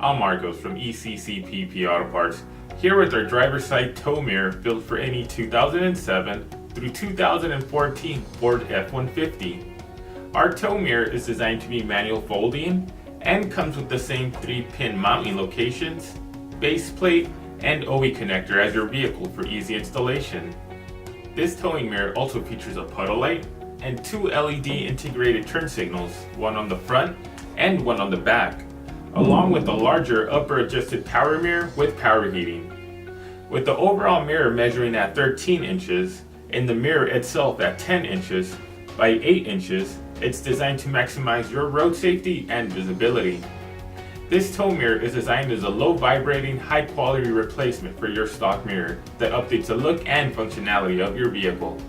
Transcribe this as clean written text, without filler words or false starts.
I'm Marcos from ECCPP Auto Parts, here with our driver's side tow mirror built for any 2007 through 2014 Ford F150. Our tow mirror is designed to be manual folding and comes with the same 3-pin mounting locations, base plate, and OE connector as your vehicle for easy installation. This towing mirror also features a puddle light and 2 LED integrated turn signals, one on the front and one on the back, along with a larger upper adjusted power mirror with power heating. With the overall mirror measuring at 13 inches and the mirror itself at 10 inches by 8 inches, it's designed to maximize your road safety and visibility. This tow mirror is designed as a low vibrating, high quality replacement for your stock mirror that updates the look and functionality of your vehicle.